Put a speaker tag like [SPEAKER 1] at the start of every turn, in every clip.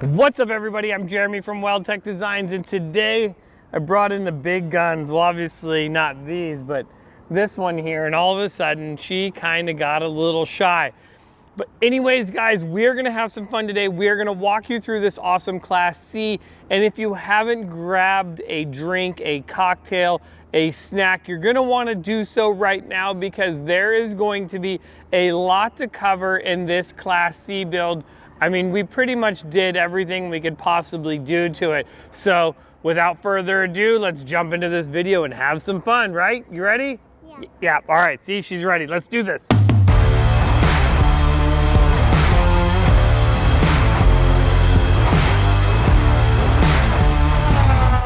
[SPEAKER 1] What's up, everybody? I'm Jeremy from WeldTech Designs, and today I brought in the big guns. Well, obviously not these, but this one here, and all of a sudden she kind of got a little shy. But anyways, guys, we're gonna have some fun today. We're gonna walk you through this awesome Class C, and if you haven't grabbed a drink, a cocktail, a snack, you're gonna wanna do so right now, because there is going to be a lot to cover in this Class C build. I mean, we pretty much did everything we could possibly do to it. So without further ado, let's jump into this video and have some fun, right? You ready?
[SPEAKER 2] Yeah.
[SPEAKER 1] Yeah, all right, see, she's ready. Let's do this.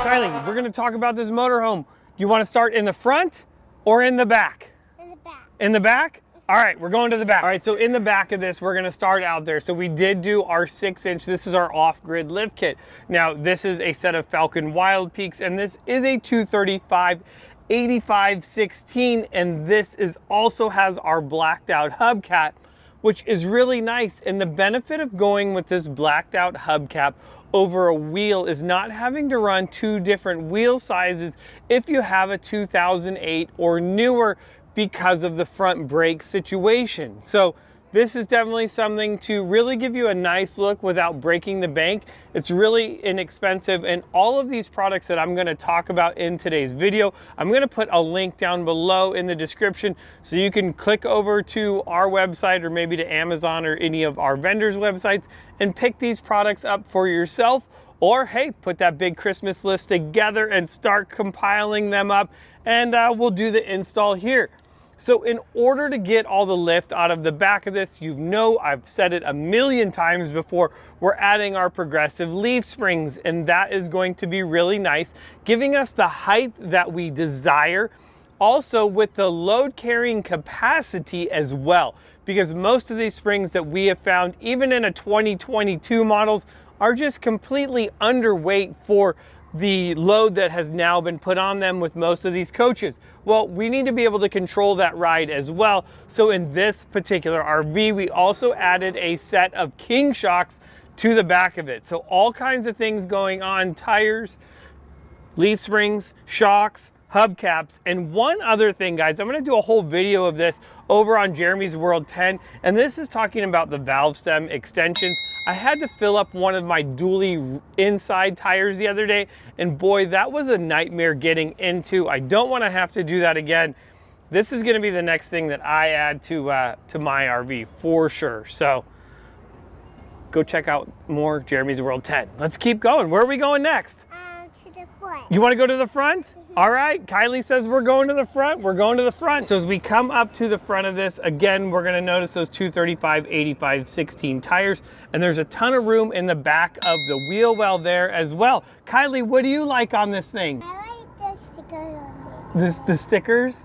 [SPEAKER 1] Kylie, we're gonna talk about this motorhome. You wanna start in the front or in the back?
[SPEAKER 2] In the back.
[SPEAKER 1] In the back? All right, we're going to the back. All right, so in the back of this, we're gonna start out there. So we did do our 6-inch, this is our off-grid lift kit. Now, this is a set of Falcon Wild Peaks, and this is a 235/85/16, and this is also has our blacked out hubcap, which is really nice. And the benefit of going with this blacked out hubcap over a wheel is not having to run two different wheel sizes if you have a 2008 or newer, because of the front brake situation. So this is definitely something to really give you a nice look without breaking the bank. It's really inexpensive, and all of these products that I'm gonna talk about in today's video, I'm gonna put a link down below in the description so you can click over to our website or maybe to Amazon or any of our vendors' websites and pick these products up for yourself. Or hey, put that big Christmas list together and start compiling them up, and we'll do the install here. So in order to get all the lift out of the back of this, I've said it a million times before, we're adding our progressive leaf springs, and that is going to be really nice, giving us the height that we desire, also with the load carrying capacity as well, because most of these springs that we have found, even in a 2022 models, are just completely underweight for the load that has now been put on them with most of these coaches. Well, we need to be able to control that ride as well. So in this particular RV, we also added a set of king shocks to the back of it. So all kinds of things going on: tires, leaf springs, shocks, hubcaps, and one other thing, guys. I'm gonna do a whole video of this over on Jeremy's World 10, and this is talking about the valve stem extensions. I had to fill up one of my dually inside tires the other day, and boy, that was a nightmare getting into. I don't wanna have to do that again. This is gonna be the next thing that I add to my RV for sure. So go check out more Jeremy's World 10. Let's keep going. Where are we going next?
[SPEAKER 2] To the front.
[SPEAKER 1] You want to go to the front? All right, Kylie says we're going to the front. We're going to the front. So as we come up to the front of this, again, we're gonna notice those 235/85/16 tires, and there's a ton of room in the back of the wheel well there as well. Kylie, what do you like on this thing?
[SPEAKER 2] I like the sticker on it.
[SPEAKER 1] The stickers?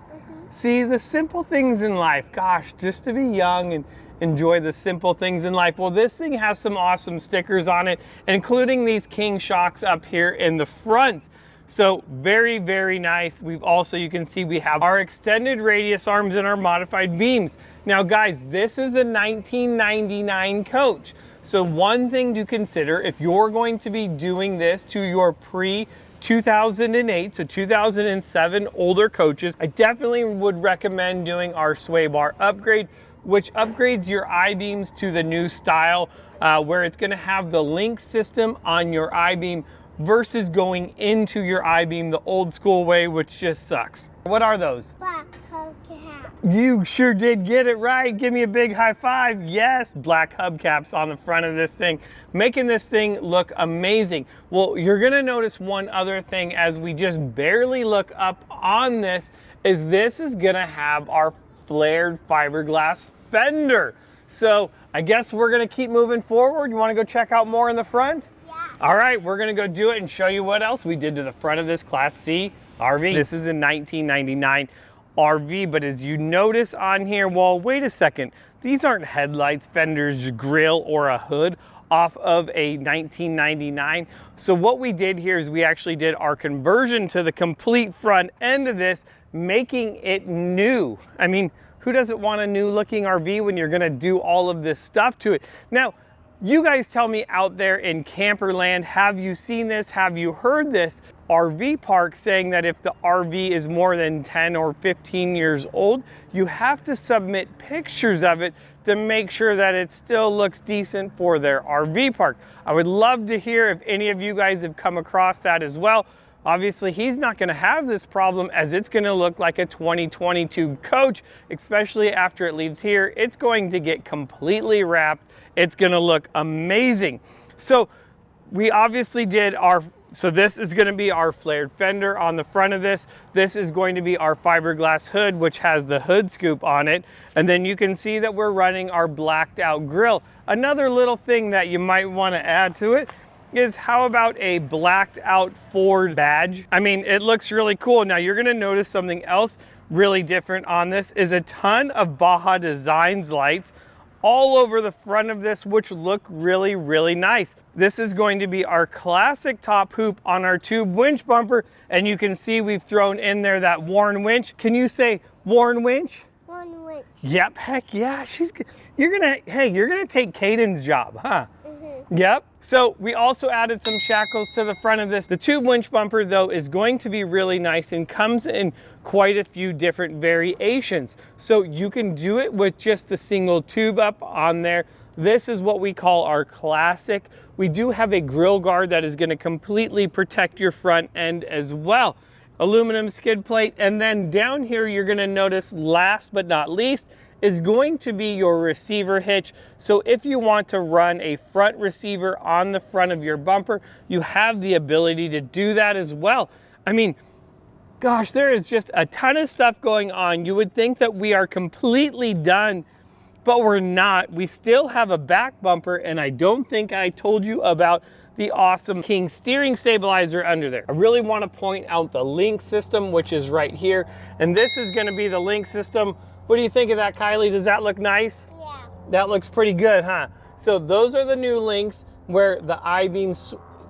[SPEAKER 1] See, the simple things in life. Gosh, just to be young and enjoy the simple things in life. Well, this thing has some awesome stickers on it, including these king shocks up here in the front. So very, very nice. We've also, you can see we have our extended radius arms and our modified beams. Now guys, this is a 1999 coach. So one thing to consider, if you're going to be doing this to your pre-2008, so 2007 older coaches, I definitely would recommend doing our sway bar upgrade, which upgrades your I-beams to the new style, where it's gonna have the link system on your I-beam versus going into your I-beam the old school way, which just sucks. What are those?
[SPEAKER 2] Black hubcap.
[SPEAKER 1] You sure did get it right. Give me a big high five. Yes, black hubcaps on the front of this thing, making this thing look amazing. Well, you're gonna notice one other thing as we just barely look up on this, is this is gonna have our flared fiberglass fender. So I guess we're gonna keep moving forward. You wanna go check out more in the front?
[SPEAKER 2] Yeah.
[SPEAKER 1] All right, we're gonna go do it and show you what else we did to the front of this Class C RV. This is a 1999 RV, but as you notice on here, well, wait a second. These aren't headlights, fenders, grill, or a hood off of a 1999. So what we did here is we actually did our conversion to the complete front end of this, making it new. I mean, who doesn't want a new looking RV when you're gonna do all of this stuff to it? Now, You guys tell me out there in camperland, have you seen this? Have you heard this RV park saying that if the RV is more than 10 or 15 years old, you have to submit pictures of it to make sure that it still looks decent for their RV park? I would love to hear if any of you guys have come across that as well. Obviously, he's not going to have this problem, as it's going to look like a 2022 coach, especially after it leaves here. It's going to get completely wrapped. It's going to look amazing. So we obviously did so this is going to be our flared fender on the front of this. This is going to be our fiberglass hood, which has the hood scoop on it. And then you can see that we're running our blacked out grill. Another little thing that you might want to add to it is, how about a blacked out Ford badge? I mean, it looks really cool. Now you're gonna notice something else really different on this is a ton of Baja Designs lights all over the front of this, which look really, really nice. This is going to be our classic top hoop on our tube winch bumper. And you can see we've thrown in there that Warn winch. Can you say Warn winch?
[SPEAKER 2] One winch.
[SPEAKER 1] Yep, heck yeah. You're gonna take Caden's job, huh? Yep. So we also added some shackles to the front of this. The tube winch bumper though is going to be really nice and comes in quite a few different variations. So you can do it with just the single tube up on there. This is what we call our classic. We do have a grill guard that is going to completely protect your front end as well. Aluminum skid plate, and then down here you're going to notice, last but not least, is going to be your receiver hitch. So if you want to run a front receiver on the front of your bumper, you have the ability to do that as well. I mean, gosh, there is just a ton of stuff going on. You would think that we are completely done, but we're not. We still have a back bumper, and I don't think I told you about the awesome King steering stabilizer under there. I really want to point out the link system, which is right here. And this is going to be the link system. What do you think of that, Kylie? Does that look nice?
[SPEAKER 2] Yeah.
[SPEAKER 1] That looks pretty good, huh? So those are the new links where the I-beam,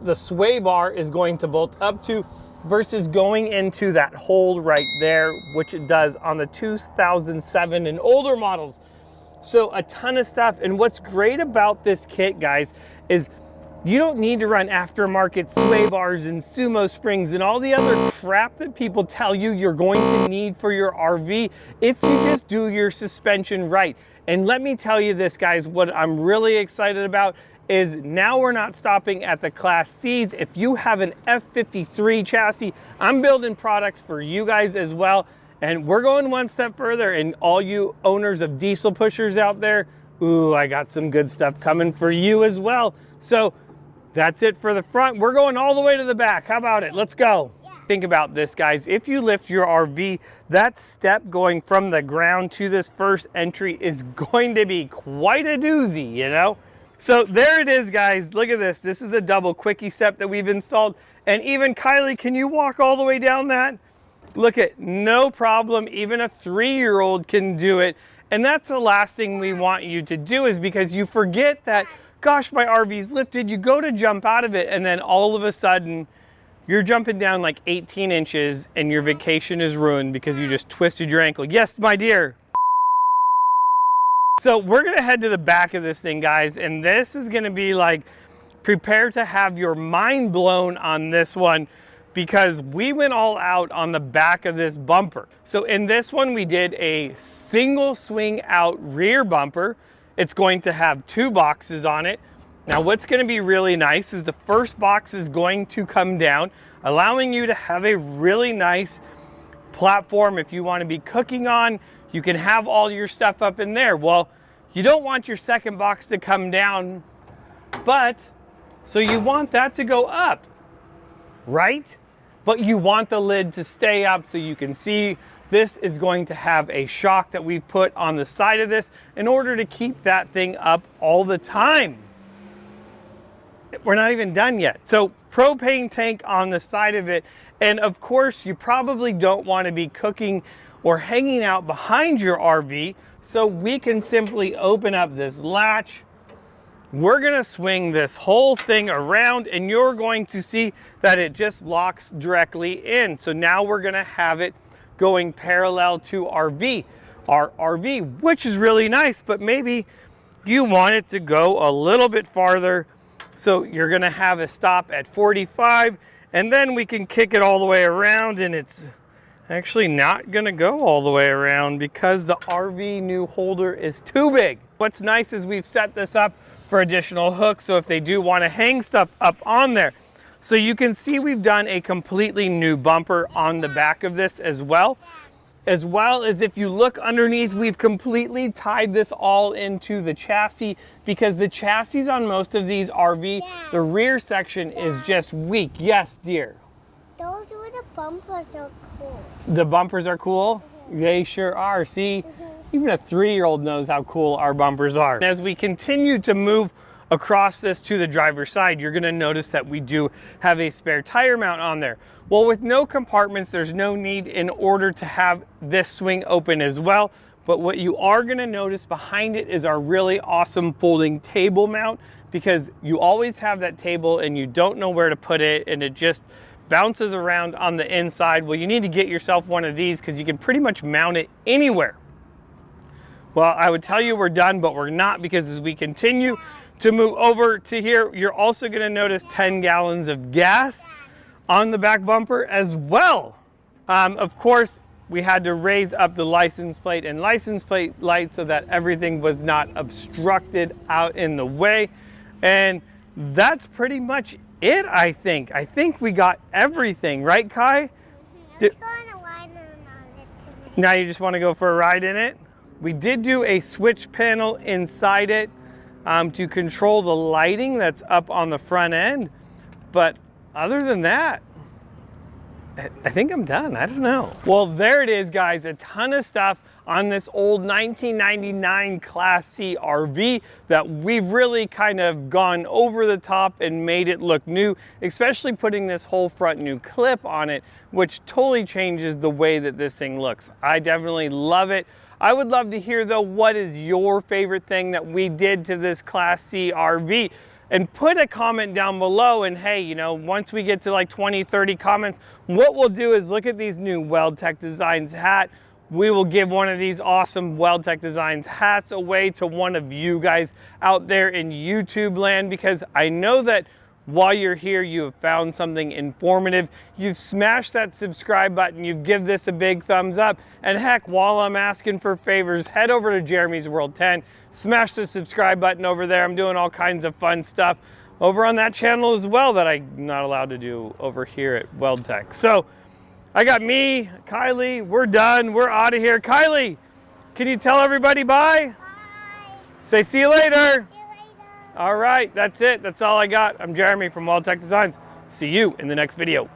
[SPEAKER 1] the sway bar is going to bolt up to, versus going into that hole right there, which it does on the 2007 and older models. So a ton of stuff. And what's great about this kit, guys, is you don't need to run aftermarket sway bars and sumo springs and all the other crap that people tell you you're going to need for your RV if you just do your suspension right. And let me tell you this, guys, what I'm really excited about is now we're not stopping at the Class Cs. If you have an F53 chassis, I'm building products for you guys as well. And we're going one step further, and all you owners of diesel pushers out there, ooh, I got some good stuff coming for you as well. So that's it for the front. We're going all the way to the back. How about it? Let's go. Yeah. Think about this, guys. If you lift your RV, that step going from the ground to this first entry is going to be quite a doozy, you know? So there it is, guys. Look at this. This is the double quickie step that we've installed. And even Kylie, can you walk all the way down that? Look at, no problem. Even a 3-year-old can do it. And that's the last thing we want you to do, is because you forget that, gosh, my RV's lifted. You go to jump out of it, and then all of a sudden you're jumping down like 18 inches and your vacation is ruined because you just twisted your ankle. Yes, my dear. So we're gonna head to the back of this thing, guys, and this is gonna be like, prepare to have your mind blown on this one, because we went all out on the back of this bumper. So in this one, we did a single swing out rear bumper. It's going to have 2 boxes on it. Now what's going to be really nice is the first box is going to come down, allowing you to have a really nice platform if you want to be cooking on. You can have all your stuff up in there. Well, you don't want your second box to come down, but so you want that to go up, right? But you want the lid to stay up so you can see. This is going to have a shock that we've put on the side of this in order to keep that thing up all the time. We're not even done yet. So propane tank on the side of it. And of course, you probably don't want to be cooking or hanging out behind your RV. So we can simply open up this latch. We're gonna swing this whole thing around, and you're going to see that it just locks directly in. So now we're gonna have it going parallel to our RV, which is really nice. But maybe you want it to go a little bit farther. So you're gonna have a stop at 45, and then we can kick it all the way around, and it's actually not gonna go all the way around because the RV new holder is too big. What's nice is we've set this up for additional hooks, so if they do wanna hang stuff up on there. So you can see we've done a completely new bumper on the back of this as well. As well as if you look underneath, we've completely tied this all into the chassis because the chassis on most of these RV, the rear section is just weak. Yes, dear?
[SPEAKER 2] Those were the bumpers are cool.
[SPEAKER 1] The bumpers are cool? They sure are. See, even a 3-year-old knows how cool our bumpers are. And as we continue to move across this to the driver's side, you're gonna notice that we do have a spare tire mount on there. Well, with no compartments, there's no need in order to have this swing open as well. But what you are gonna notice behind it is our really awesome folding table mount, because you always have that table and you don't know where to put it and it just bounces around on the inside. Well, you need to get yourself one of these because you can pretty much mount it anywhere. Well, I would tell you we're done, but we're not, because as we continue to move over to here, you're also gonna notice 10 gallons of gas on the back bumper as well. Of course, we had to raise up the license plate and license plate light so that everything was not obstructed out in the way. And that's pretty much it, I think. I think we got everything, right, Kai? Now you just wanna go for a ride in it? We did do a switch panel inside it to control the lighting that's up on the front end. But other than that, I think I'm done. I don't know. Well, there it is, guys. A ton of stuff on this old 1999 Class C RV that we've really kind of gone over the top and made it look new, especially putting this whole front new clip on it, which totally changes the way that this thing looks. I definitely love it. I would love to hear, though, what is your favorite thing that we did to this Class C RV? And put a comment down below, and hey, you know, once we get to like 20, 30 comments, what we'll do is look at these new Weldtech Designs hat. We will give one of these awesome Weldtech Designs hats away to one of you guys out there in YouTube land, because I know that while you're here, you have found something informative. You've smashed that subscribe button. You've given this a big thumbs up. And heck, while I'm asking for favors, head over to Jeremy's World 10. Smash the subscribe button over there. I'm doing all kinds of fun stuff over on that channel as well that I'm not allowed to do over here at Weldtech. So I got me, Kylie. We're done. We're out of here. Kylie, can you tell everybody bye?
[SPEAKER 2] Bye.
[SPEAKER 1] Say see you later.
[SPEAKER 2] See you later.
[SPEAKER 1] All right, that's it. That's all I got. I'm Jeremy from Weldtech Designs. See you in the next video.